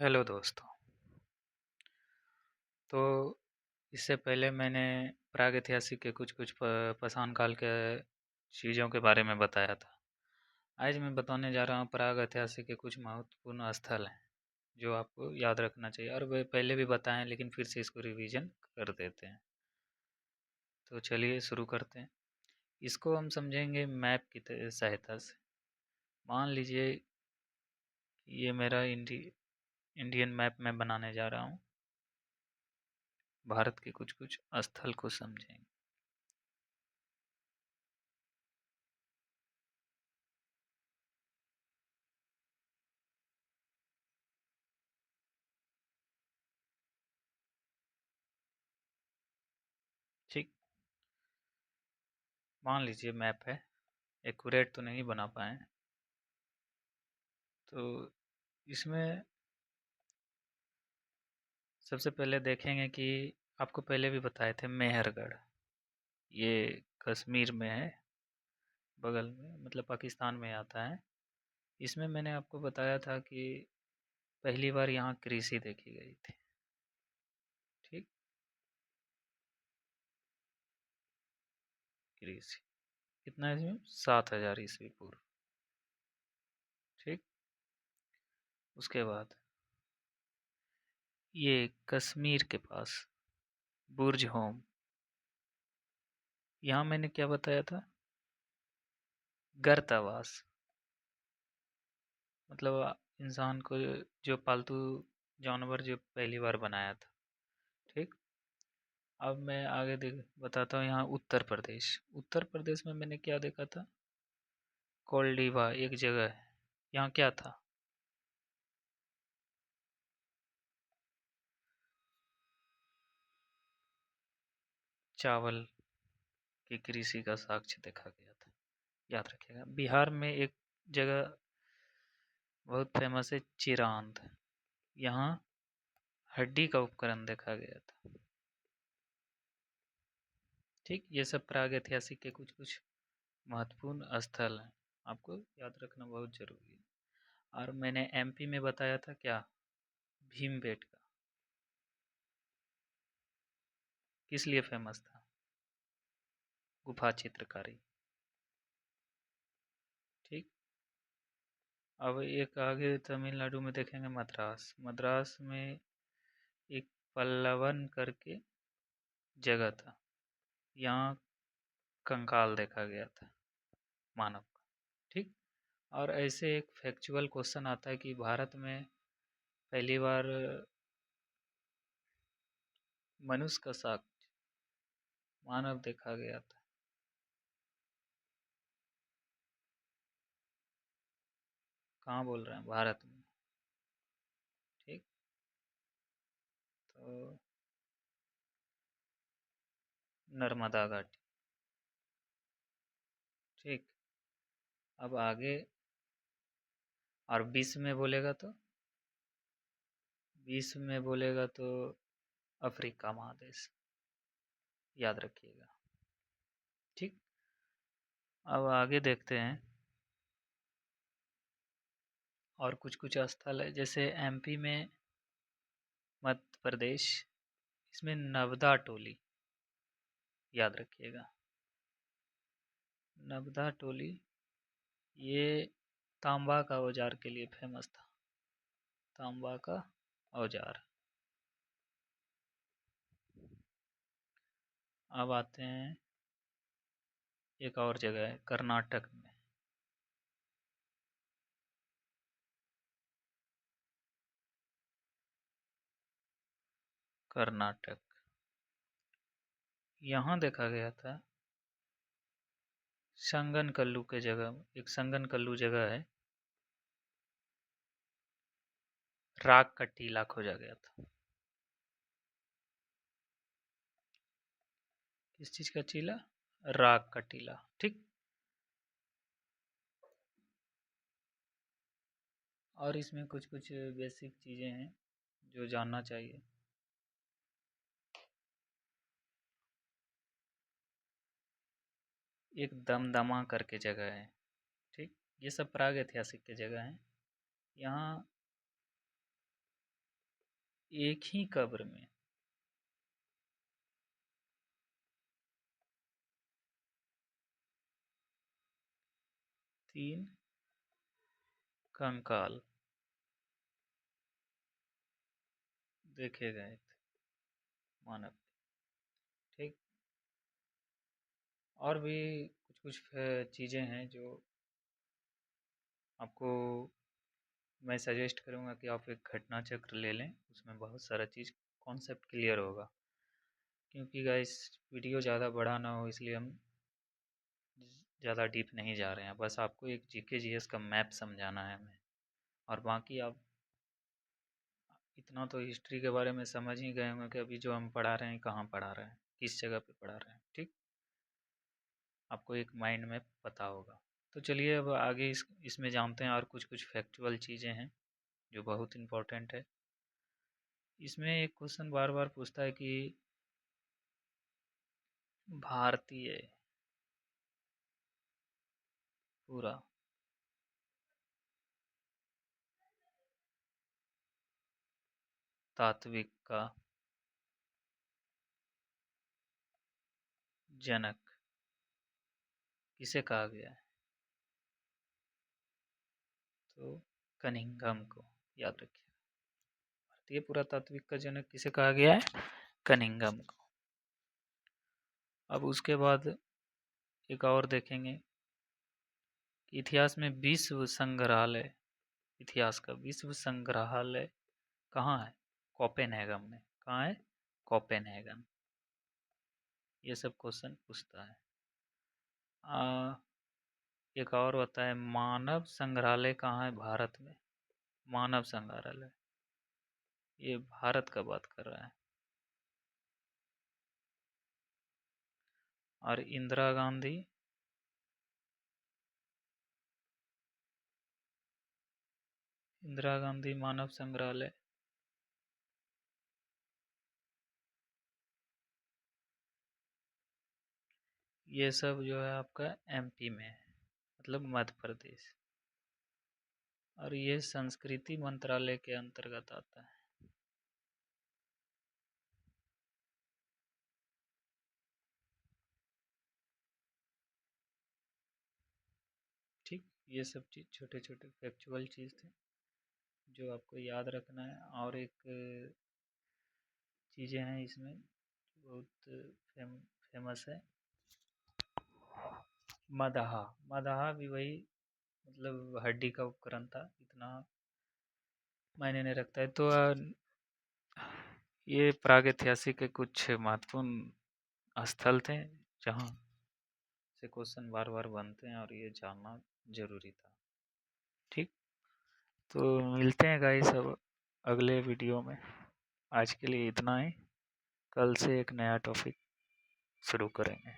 Hello दोस्तों। तो इससे पहले मैंने प्रागैतिहासिक के कुछ पाषाण काल के चीज़ों के बारे में बताया था। आज मैं बताने जा रहा हूँ प्रागैतिहासिक के कुछ महत्वपूर्ण स्थल हैं जो आपको याद रखना चाहिए, और वे पहले भी बताए हैं लेकिन फिर से इसको रिवीजन कर देते हैं। तो चलिए शुरू करते हैं। इसको हम समझेंगे मैप की सहायता से। मान लीजिए कि ये मेरा इंडियन मैप मैं बनाने जा रहा हूँ। भारत के कुछ कुछ स्थल को समझेंगे। ठीक, मान लीजिए मैप है। एक्यूरेट तो नहीं बना पाए, तो इसमें सबसे पहले देखेंगे कि आपको पहले भी बताए थे मेहरगढ़। ये कश्मीर में है, बगल में, मतलब पाकिस्तान में आता है। इसमें मैंने आपको बताया था कि पहली बार यहाँ कृषि देखी गई थी। ठीक, कृषि कितना इसमें 7000 ईस्वी पूर्व। ठीक, उसके बाद ये कश्मीर के पास बुर्ज होम। यहाँ मैंने क्या बताया था? गर्तावास, मतलब इंसान को जो पालतू जानवर जो पहली बार बनाया था। ठीक, अब मैं आगे देख बताता हूँ। यहाँ उत्तर प्रदेश, उत्तर प्रदेश में मैंने क्या देखा था? कोल्डीवा एक जगह है। यहाँ क्या था? चावल की कृषि का साक्ष्य देखा गया था। याद रखिएगा। बिहार में एक जगह बहुत फेमस है, चिरांद। यहाँ हड्डी का उपकरण देखा गया था। ठीक, ये सब प्रागैतिहासिक के कुछ कुछ महत्वपूर्ण स्थल हैं, आपको याद रखना बहुत जरूरी है। और मैंने एमपी में बताया था क्या? भीमबेटका। किस लिए फेमस था? गुफा चित्रकारी। ठीक, अब एक आगे तमिलनाडु में देखेंगे मद्रास। मद्रास में एक पल्लवन करके जगह था। यहाँ कंकाल देखा गया था मानव का। ठीक, और ऐसे एक फैक्चुअल क्वेश्चन आता है कि भारत में पहली बार मनुष्य का साक्ष्य मानव देखा गया था। कहाँ बोल रहे हैं? भारत में। ठीक, तो नर्मदा घाटी। ठीक, अब आगे, और विश्व में बोलेगा तो, विश्व में बोलेगा तो अफ्रीका महादेश। याद रखिएगा। ठीक, अब आगे देखते हैं। और कुछ कुछ स्थल है, जैसे एमपी में, मध्य प्रदेश, इसमें नवदा टोली। याद रखिएगा, नवदा टोली ये तांबा का औजार के लिए फेमस था। तांबा का औजार। अब आते हैं, एक और जगह है कर्नाटक में। कर्नाटक, यहाँ देखा गया था संगनकल्लू के जगह, एक संगनकल्लू जगह है, राग का टीला खोजा गया था। किस चीज का टीला? राग का टीला। ठीक, और इसमें कुछ कुछ बेसिक चीजें हैं जो जानना चाहिए। एक दमदमा करके जगह है। ठीक, ये सब प्राग ऐतिहासिक के जगह हैं। यहाँ एक ही कब्र में 3 कंकाल देखे गए थे मानव। ठीक। और भी कुछ चीज़ें हैं जो आपको मैं सजेस्ट करूँगा कि आप एक घटना चक्र ले लें, उसमें बहुत सारा चीज़ कॉन्सेप्ट क्लियर होगा। क्योंकि गाइस वीडियो ज़्यादा बड़ा ना हो इसलिए हम ज़्यादा डीप नहीं जा रहे हैं, बस आपको एक जीके जीएस का मैप समझाना है हमें। और बाकी आप इतना तो हिस्ट्री के बारे में समझ ही गए होंगे कि अभी जो हम पढ़ा रहे हैं कहाँ पढ़ा रहे हैं, किस जगह पे पढ़ा रहे हैं। ठीक। आपको एक माइंड में पता होगा। तो चलिए अब आगे इसमें जानते हैं और कुछ कुछ फैक्चुअल चीज़ें हैं जो बहुत इम्पोर्टेंट है। इसमें एक क्वेश्चन बार बार पूछता है कि भारतीय पूरा तात्विक का जनक किसे कहा गया है? तो कनिंघम को याद रखिए। भारतीय पुरातात्विक का जनक किसे कहा गया है? कनिंघम को। अब उसके बाद एक और देखेंगे कि इतिहास में विश्व संग्रहालय, इतिहास का विश्व संग्रहालय कहाँ है? कोपेनहेगन में। कहाँ है? कोपेनहेगन। ये सब क्वेश्चन पूछता है। एक और होता है मानव संग्रहालय कहाँ है भारत में? मानव संग्रहालय ये भारत का बात कर रहा है। और इंदिरा गांधी मानव संग्रहालय ये सब जो है आपका एमपी में है, मतलब मध्य प्रदेश। और ये संस्कृति मंत्रालय के अंतर्गत आता है। ठीक। ये सब चीज़ छोटे छोटे फैक्चुअल चीज़ थे जो आपको याद रखना है। और एक चीज़ें हैं इसमें बहुत फेमस है, मदाहा। मदाहा भी वही, मतलब हड्डी का उपकरण था, इतना मायने नहीं रखता है। तो ये प्रागैतिहासिक के कुछ महत्वपूर्ण स्थल थे जहाँ से क्वेश्चन बार बार बनते हैं और ये जानना जरूरी था। ठीक। तो मिलते हैं गाइस अब अगले वीडियो में। आज के लिए इतना ही। कल से एक नया टॉपिक शुरू करेंगे।